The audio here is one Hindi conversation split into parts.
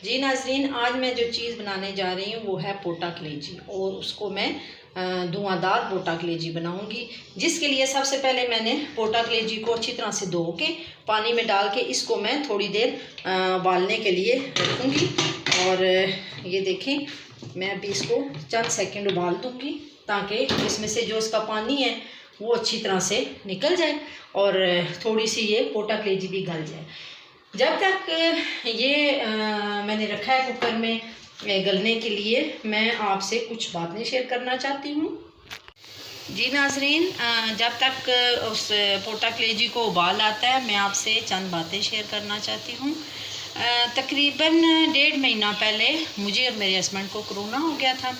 जी नाज़रीन, आज मैं जो चीज़ बनाने जा रही हूँ वो है पोटा कलेजी, और उसको मैं धुआंधार पोटा कलेजी बनाऊँगी। जिसके लिए सबसे पहले मैंने पोटा कलेजी को अच्छी तरह से धो के पानी में डाल के इसको मैं थोड़ी देर उबालने के लिए रखूँगी। और ये देखें, मैं अभी इसको चंद सेकंड उबाल दूँगी ताकि इसमें से जो इसका पानी है वो अच्छी तरह से निकल जाए और थोड़ी सी ये पोटा कलेजी भी गल जाए। जब तक ये मैंने रखा है कुकर में गलने के लिए, मैं आपसे कुछ बातें शेयर करना चाहती हूँ। जी नाज़रीन, जब तक उस पोटा कलेजी को उबाल आता है, मैं आपसे चंद बातें शेयर करना चाहती हूँ। तकरीबन 1.5 महीना पहले मुझे और मेरे हस्बैंड को कोरोना हो गया था।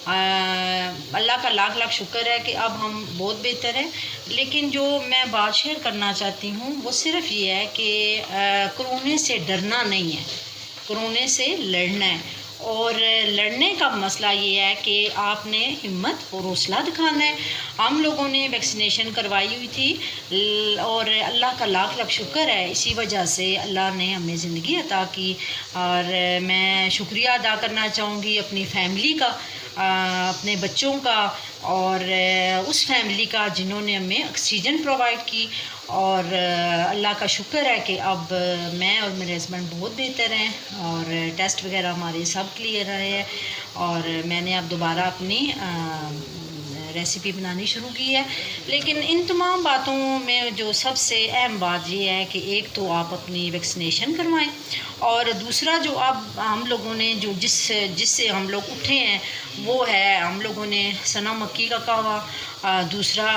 अल्लाह का लाख लाख शुक्र है कि अब हम बहुत बेहतर हैं। लेकिन जो मैं बात शेयर करना चाहती हूँ वो सिर्फ ये है कि कोरोना से डरना नहीं है, कोरोना से लड़ना है। और लड़ने का मसला ये है कि आपने हिम्मत और हौसला दिखाना है। हम लोगों ने वैक्सीनेशन करवाई हुई थी और अल्लाह का लाख लाख शुक्र है, इसी वजह से अल्लाह ने हमें ज़िंदगी अता की। और मैं शुक्रिया अदा करना चाहूँगी अपनी फैमिली का, अपने बच्चों का और उस फैमिली का जिन्होंने हमें ऑक्सीजन प्रोवाइड की। और अल्लाह का शुक्र है कि अब मैं और मेरे हस्बैंड बहुत बेहतर हैं और टेस्ट वगैरह हमारे सब क्लियर रहे हैं। और मैंने अब दोबारा अपनी रेसिपी बनानी शुरू की है। लेकिन इन तमाम बातों में जो सबसे अहम बात ये है कि एक तो आप अपनी वैक्सीनेशन करवाएं, और दूसरा जो अब हम लोगों ने जो जिससे हम लोग उठे हैं वो है हम लोगों ने सना मक्की का कहवा, दूसरा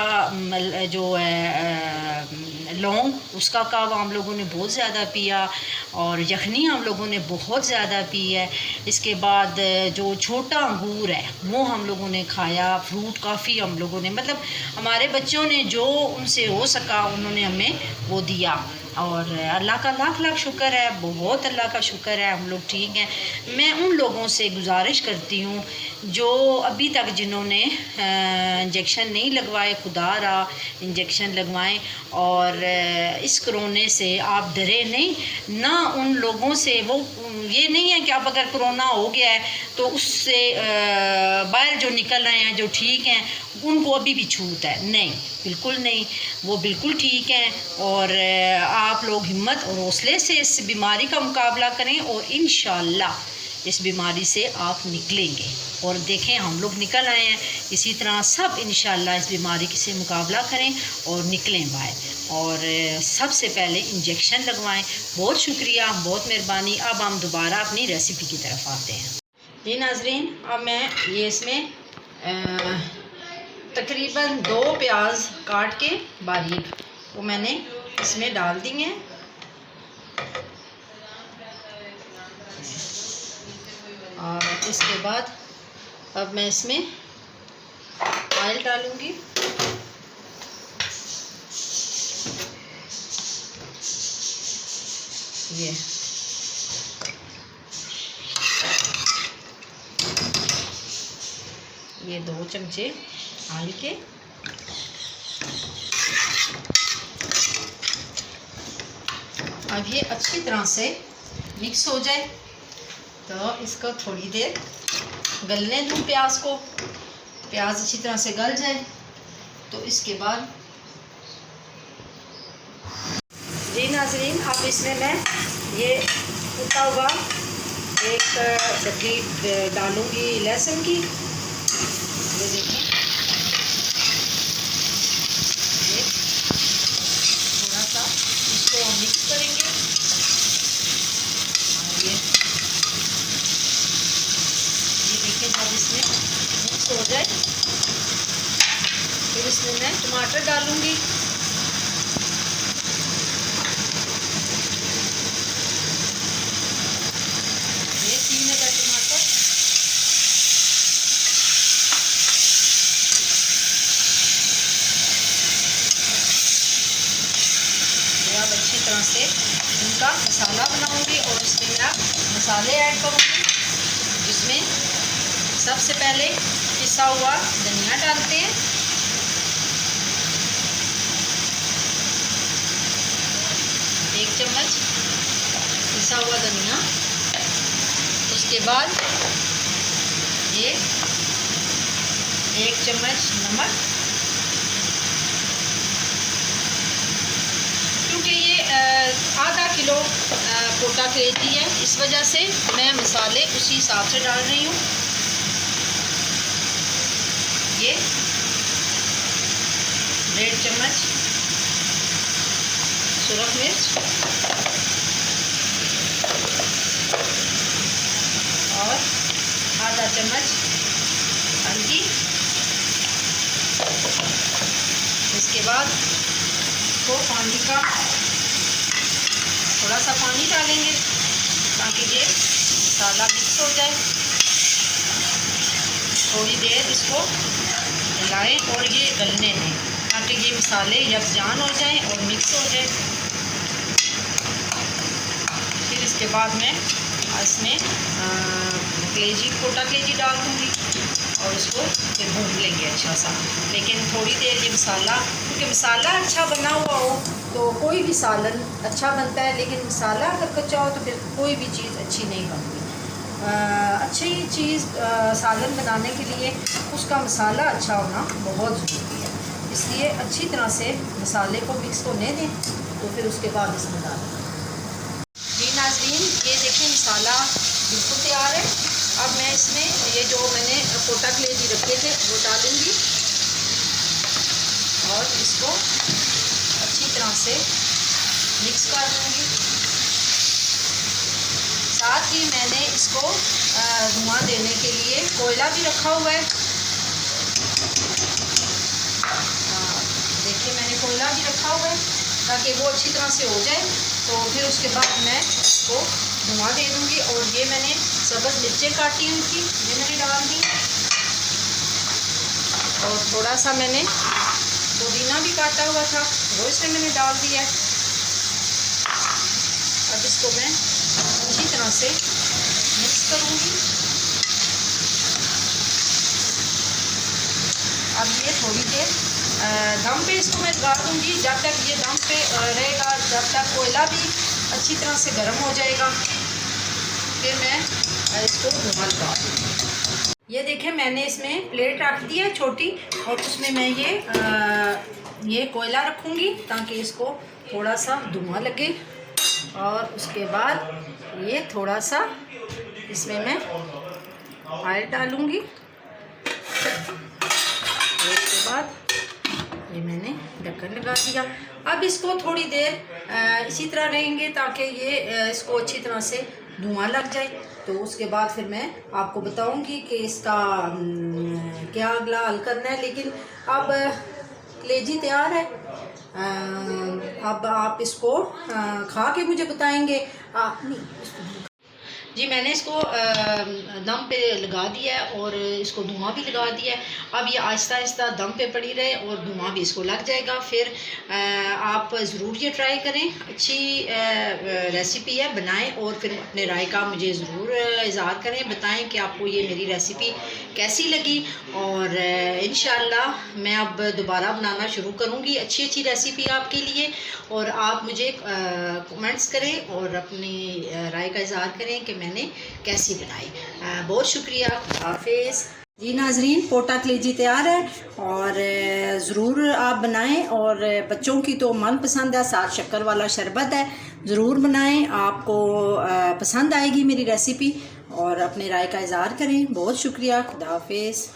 जो है लौंग, उसका कहवा हम लोगों ने बहुत ज़्यादा पिया, और यखनी हम लोगों ने बहुत ज़्यादा पी है। इसके बाद जो छोटा अंगूर है वो हम लोगों ने खाया, फ्रूट काफ़ी हम लोगों ने, मतलब हमारे बच्चों ने जो उनसे हो सका उन्होंने हमें वो दिया। और अल्लाह का लाख लाख शुक्र है, बहुत अल्लाह का शुक्र है, हम लोग ठीक हैं। मैं उन लोगों से गुजारिश करती हूँ जो अभी तक जिन्होंने इंजेक्शन नहीं लगवाए, खुदा रहा इंजेक्शन लगवाएं। और इस कोरोना से आप डरे नहीं ना, उन लोगों से वो ये नहीं है कि अब अगर कोरोना हो गया है तो उससे बाहर जो निकल रहे हैं जो ठीक हैं उनको अभी भी छूट है, नहीं, बिल्कुल नहीं, वो बिल्कुल ठीक हैं। और आप लोग हिम्मत और हौसले से इस बीमारी का मुकाबला करें और इंशाअल्लाह इस बीमारी से आप निकलेंगे। और देखें, हम लोग निकल आए हैं, इसी तरह सब इंशाअल्लाह इस बीमारी से मुकाबला करें और निकलें बाहर। और सबसे पहले इंजेक्शन लगवाएं। बहुत शुक्रिया, बहुत मेहरबानी। अब हम दोबारा अपनी रेसिपी की तरफ आते हैं। जी नाज़रीन, अब मैं ये इसमें तकरीबन 2 प्याज काट के बारीक वो मैंने इसमें डाल दी हैं। और इसके बाद अब मैं इसमें ऑयल डालूंगी। ये 2 चमचे ऑयल के। अब ये अच्छी तरह से मिक्स हो जाए तो इसको थोड़ी देर गलने दूँ, प्याज को, प्याज अच्छी तरह से गल जाए तो इसके बाद जी नाज़रीन, अब इसमें मैं ये कुटा हुआ एक डब्बी डालूंगी लहसुन की। ये देखें, ये थोड़ा सा इसको हम मिक्स करेंगे। और ये देखिए, जब इसमें मिक्स हो जाए फिर इसमें मैं टमाटर डालूंगी। ये 3 अदद टमाटर। अब अच्छी तरह से इनका मसाला बनाऊंगी और इसमें मैं मसाले ऐड करूंगी, जिसमें सबसे पहले पिसा हुआ धनिया डालते हैं। एक चम्मच पिसा हुआ धनिया। इसके बाद ये 1 चम्मच नमक, क्योंकि ये आधा किलो पोटा कलेजी है, इस वजह से मैं मसाले उसी हिसाब से डाल रही हूँ। ये 1.5 चम्मच सुरख मिर्च और आधा चम्मच हल्दी। इसके बाद इसको पानी का थोड़ा सा पानी डालेंगे ताकि ये मसाला मिक्स हो जाए। थोड़ी देर इसको हिलाएं और ये गलने दें ताकि ये मसाले यकजान हो जाएं और मिक्स हो जाए। फिर इसके बाद मैं इसमें पोटा कलेजी डाल दूँगी और इसको फिर भून लेंगे अच्छा सा। लेकिन थोड़ी देर ये मसाला, क्योंकि मसाला अच्छा बना हुआ हो तो कोई भी सालन अच्छा बनता है, लेकिन मसाला अगर कच्चा हो तो फिर कोई भी चीज़ अच्छी नहीं बनती। अच्छी चीज़ सालन बनाने के लिए उसका मसाला अच्छा होना बहुत ज़रूरी है, इसलिए अच्छी तरह से मसाले को मिक्स होने दें तो फिर उसके बाद इसमें डालें। जी नाज़रीन, ये देखिए मसाला बिल्कुल तैयार है। अब मैं इसमें ये जो मैंने पोटा कलेजी रखे थे वो डालूँगी और इसको अच्छी तरह से मिक्स कर दूँगी। साथ ही मैंने इसको धुआं देने के लिए कोयला भी रखा हुआ है। देखिए मैंने कोयला भी रखा हुआ है ताकि वो अच्छी तरह से हो जाए। तो फिर उसके बाद मैं इसको धुआं दे दूँगी। और ये मैंने सब्ज़ मिर्चें काटी हुई थी, ये मैंने डाल दी और थोड़ा सा मैंने पुदीना भी काटा हुआ था वो इसमें मैंने डाल दिया। अब इसको मैं अच्छी तरह से मिक्स करूँगी। अब ये थोड़ी देर दम पे इसको मैं लगा दूँगी। जब तक ये दम पे रहेगा, जब तक कोयला भी अच्छी तरह से गर्म हो जाएगा, फिर मैं इसको धुआं लगा दूँगी। ये देखें मैंने इसमें प्लेट रख दी है छोटी और उसमें मैं ये कोयला रखूँगी ताकि इसको थोड़ा सा धुआं लगे। और उसके बाद ये थोड़ा सा इसमें मैं ऑयल डालूँगी। उसके बाद ये मैंने ढक्कन लगा दिया। अब इसको थोड़ी देर इसी तरह रहेंगे ताकि ये इसको अच्छी तरह से धुआं लग जाए। तो उसके बाद फिर मैं आपको बताऊंगी कि इसका क्या अगला हल करना है। लेकिन अब कलेजी तैयार है। अब आप इसको खा के मुझे बताएंगे। जी मैंने इसको दम पे लगा दिया है और इसको धुआं भी लगा दिया है। अब ये आहिस्ता आहिस्ता दम पे पड़ी रहे और धुआं भी इसको लग जाएगा। फिर आप ज़रूर ये ट्राई करें, अच्छी रेसिपी है, बनाएं और फिर अपने राय का मुझे ज़रूर इज़हार करें, बताएं कि आपको ये मेरी रेसिपी कैसी लगी। और इंशाअल्लाह मैं अब दोबारा बनाना शुरू करूँगी अच्छी रेसिपी आपके लिए। और आप मुझे कमेंट्स करें और अपनी राय का इज़हार करें कि मैंने कैसी बनाई। बहुत शुक्रिया, हाफिज़। जी नाजरीन, पोटा कलेजी तैयार है और ज़रूर आप बनाएं। और बच्चों की तो मनपसंद है, साथ शक्कर वाला शरबत है, ज़रूर बनाएं, आपको पसंद आएगी मेरी रेसिपी। और अपने राय का इज़हार करें। बहुत शुक्रिया, खुदा हाफिज़।